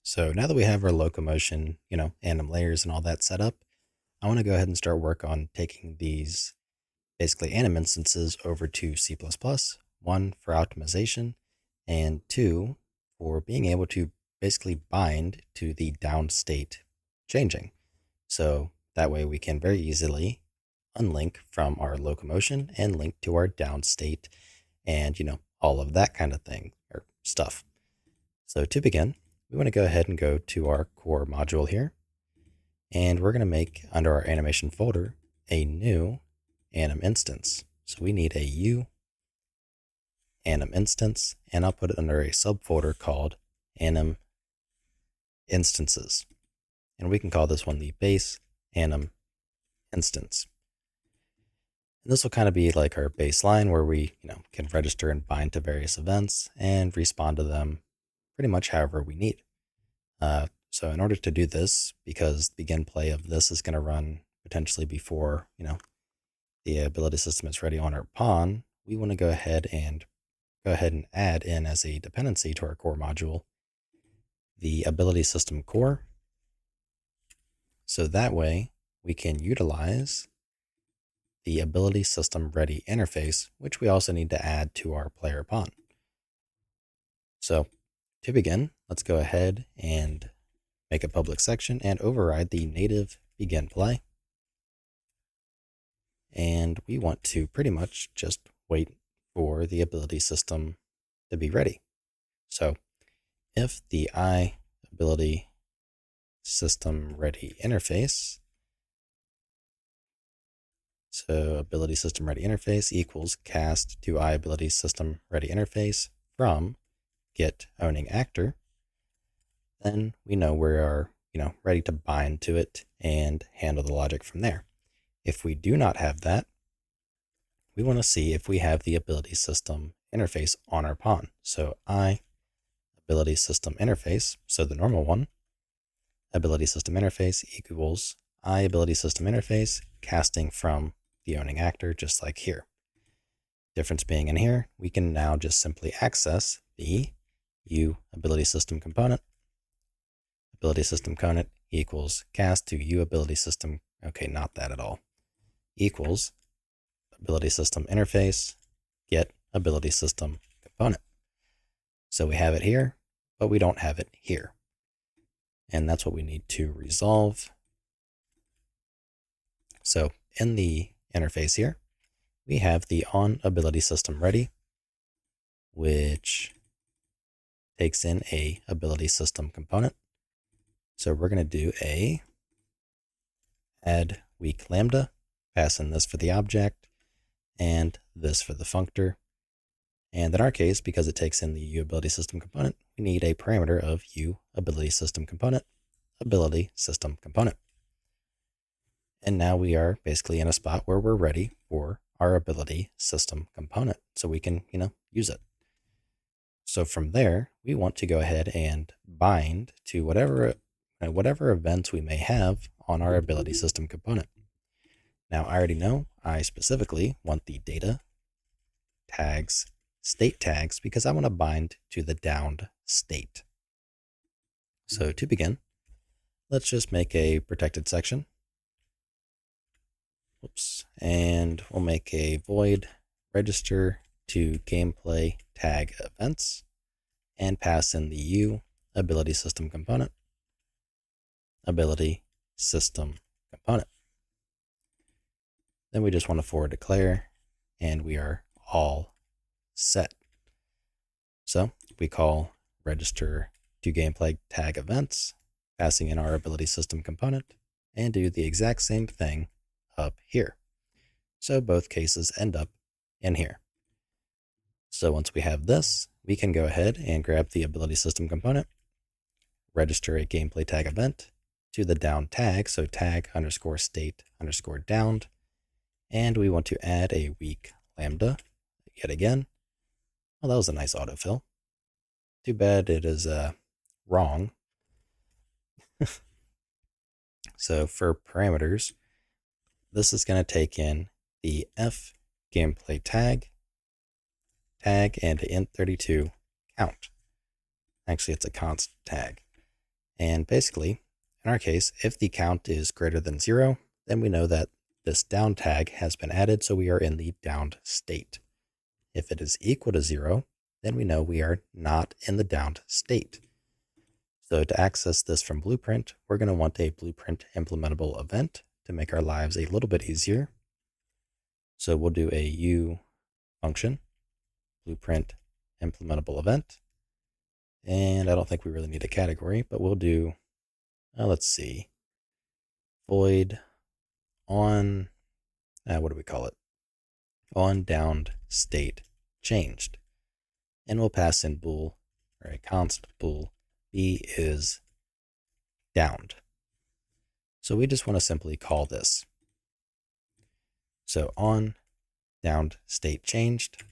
So now that we have our locomotion, anim layers and all that set up, I want to go ahead and start work on taking these basically anim instances over to C++, one for optimization, and two for being able to basically bind to the down state changing. So that way we can very easily unlink from our locomotion and link to our down state and, all of that kind of thing or stuff. So to begin, we want to go ahead and go to our core module here, and we're going to make under our animation folder a new anim instance. So we need a U anim instance, and I'll put it under a subfolder called anim instances. And we can call this one the base anim instance. And this will kind of be like our baseline where we, can register and bind to various events and respond to them pretty much however we need. So in order to do this, because the begin play of this is going to run potentially before, the ability system is ready on our pawn, we want to go ahead and add in as a dependency to our core module the ability system core. So that way we can utilize the ability system ready interface, which we also need to add to our player pawn. So to begin, let's go ahead and make a public section and override the native begin play. And we want to pretty much just wait for the ability system to be ready. So if the ability system ready interface, so ability system ready interface equals cast to ability system ready interface from get owning actor, then we know we are, ready to bind to it and handle the logic from there. If we do not have that, we want to see if we have the ability system interface on our pawn. So ability system interface, so the normal one, ability system interface equals ability system interface casting from the owning actor, just like here. Difference being in here, we can now just simply access the U ability system component. Ability system component equals cast to U ability system. Okay, not that at all. Equals ability system interface get ability system component. So we have it here, but we don't have it here. And that's what we need to resolve. So in the interface here, we have the on ability system ready, which takes in a ability system component. So we're going to do a add weak lambda, pass in this for the object and this for the functor. And in our case, because it takes in the U ability system component, we need a parameter of U ability system component, ability system component. And now we are basically in a spot where we're ready for our ability system component. So we can, use it. So from there, we want to go ahead and bind to whatever events we may have on our ability system component. Now, I already know I specifically want the data tags, state tags, because I want to bind to the downed state. So to begin, let's just make a protected section. Oops. And we'll make a void register to gameplay tag events and pass in the U ability system component, ability system component. Then we just want to forward declare, and we are all set. So we call register to gameplay tag events, passing in our ability system component, and do the exact same thing up here. So both cases end up in here. So once we have this, we can go ahead and grab the ability system component, register a gameplay tag event to the down tag, so tag underscore state underscore downed, and we want to add a weak lambda yet again. Well, that was a nice autofill. Too bad it is wrong. So for parameters, this is going to take in the f gameplay tag and the int32 count. Actually, it's a const tag. And basically, in our case, if the count is greater than 0, then we know that this down tag has been added, so we are in the downed state. If it is equal to 0, then we know we are not in the downed state. So to access this from Blueprint, we're going to want a Blueprint implementable event to make our lives a little bit easier. So we'll do a U function, Blueprint implementable event. And I don't think we really need a category, but we'll do, let's see, void on, what do we call it? On downed state changed. And we'll pass in bool, or a const bool, b is downed. So we just want to simply call this. So on downed state changed,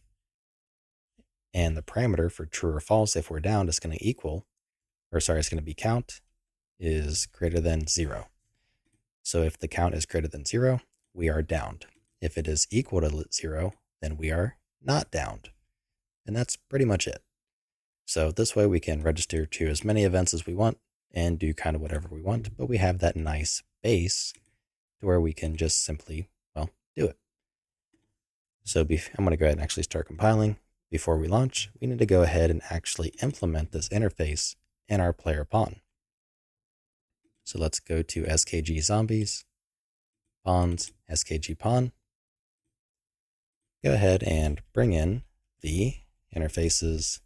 and the parameter for true or false if we're downed is going to equal, it's going to be count is greater than 0. So if the count is greater than 0, we are downed. If it is equal to 0, then we are not downed. And that's pretty much it. So this way we can register to as many events as we want and do kind of whatever we want, but we have that nice base to where we can just simply, do it. So I'm going to go ahead and actually start compiling. Before we launch, we need to go ahead and actually implement this interface in our player pawn. So let's go to skg zombies, pawns, skg pawn. Go ahead and bring in the interfaces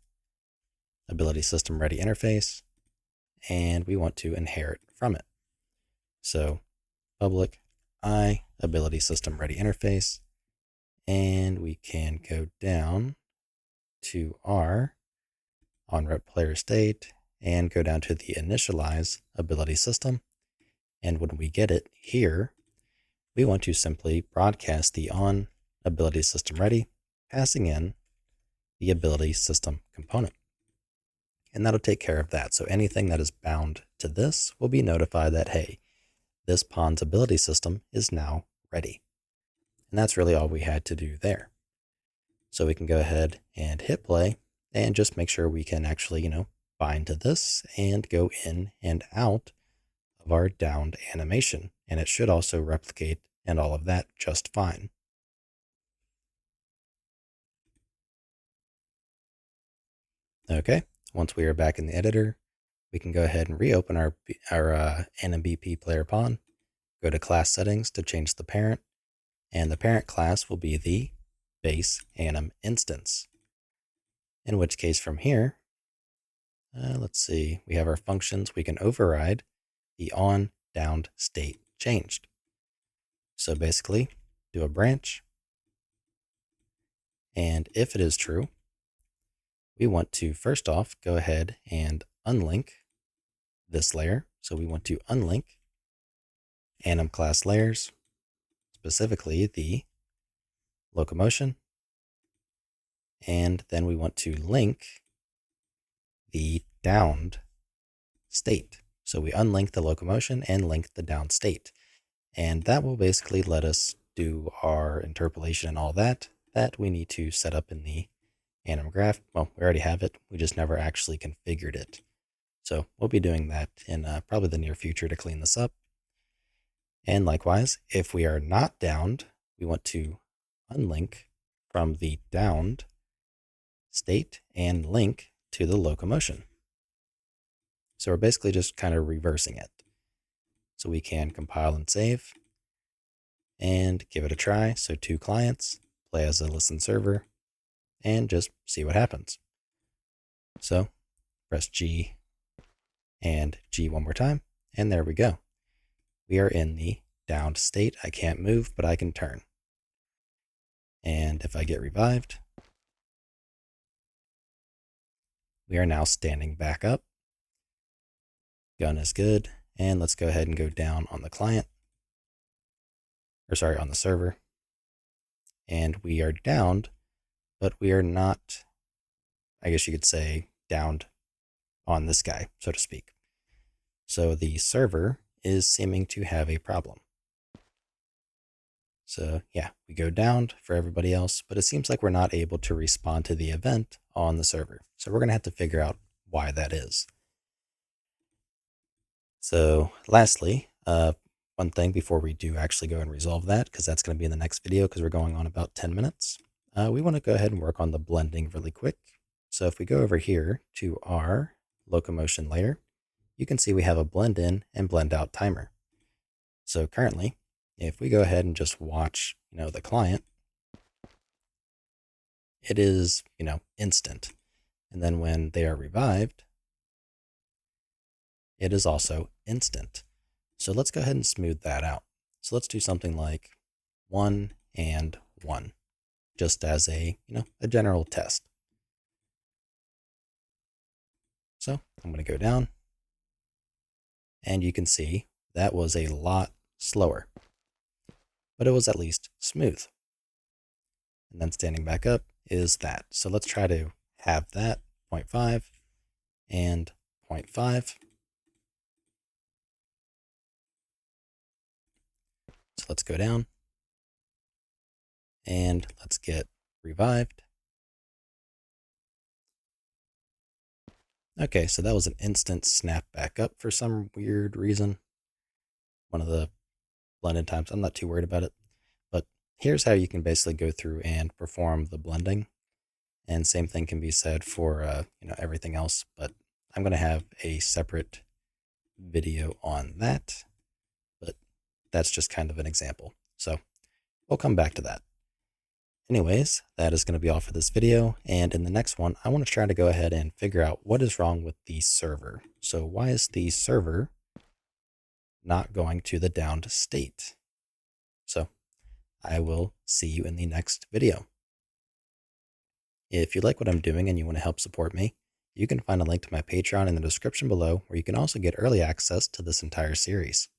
ability system ready interface, and we want to inherit from it. So public I ability system ready interface, and we can go down to our on-rep player state and go down to the initialize ability system. And when we get it here, we want to simply broadcast the on ability system ready, passing in the ability system component. And that'll take care of that. So anything that is bound to this will be notified that, hey, this pawn's ability system is now ready. And that's really all we had to do there. So we can go ahead and hit play and just make sure we can actually, bind to this and go in and out of our downed animation. And it should also replicate and all of that just fine. Okay, once we are back in the editor, we can go ahead and reopen our NMBP player pawn, go to class settings to change the parent, and the parent class will be the base anim instance. In which case from here, let's see, we have our functions. We can override the on downed state changed. So basically, do a branch, and if it is true, we want to first off go ahead and unlink this layer. So we want to unlink anim class layers, specifically the locomotion, and then we want to link the downed state. So we unlink the locomotion and link the downed state. And that will basically let us do our interpolation and all that we need to set up in the anim graph. Well, we already have it. We just never actually configured it. So we'll be doing that in probably the near future to clean this up. And likewise, if we are not downed, we want to unlink from the downed state and link to the locomotion. So we're basically just kind of reversing it. So we can compile and save and give it a try. So 2 clients, play as a listen server, and just see what happens. So press G and G one more time, and there we go. We are in the downed state. I can't move, but I can turn. And if I get revived, we are now standing back up. Gun is good. And let's go ahead and go down on the client, on the server. And we are downed, but we are not, I guess you could say, downed on this guy, so to speak. So the server is seeming to have a problem. So yeah, we go downed for everybody else, but it seems like we're not able to respond to the event on the server. So we're going to have to figure out why that is. So lastly, one thing before we do actually go and resolve that, because that's going to be in the next video because we're going on about 10 minutes, we want to go ahead and work on the blending really quick. So if we go over here to our locomotion layer, you can see we have a blend in and blend out timer. So currently, if we go ahead and just watch, the client, it is, instant. And then when they are revived, it is also instant. So let's go ahead and smooth that out. So let's do something like 1 and 1, just as a, a general test. So I'm going to go down, and you can see that was a lot slower, but it was at least smooth. And then standing back up is that. So let's try to have that 0.5 and 0.5. So let's go down and let's get revived. Okay, so that was an instant snap back up for some weird reason. One of the blended times, I'm not too worried about it. But here's how you can basically go through and perform the blending. And same thing can be said for everything else, but I'm going to have a separate video on that. But that's just kind of an example. So we'll come back to that. Anyways, that is going to be all for this video, and in the next one, I want to try to go ahead and figure out what is wrong with the server. So why is the server not going to the downed state? So I will see you in the next video. If you like what I'm doing and you want to help support me, you can find a link to my Patreon in the description below, where you can also get early access to this entire series.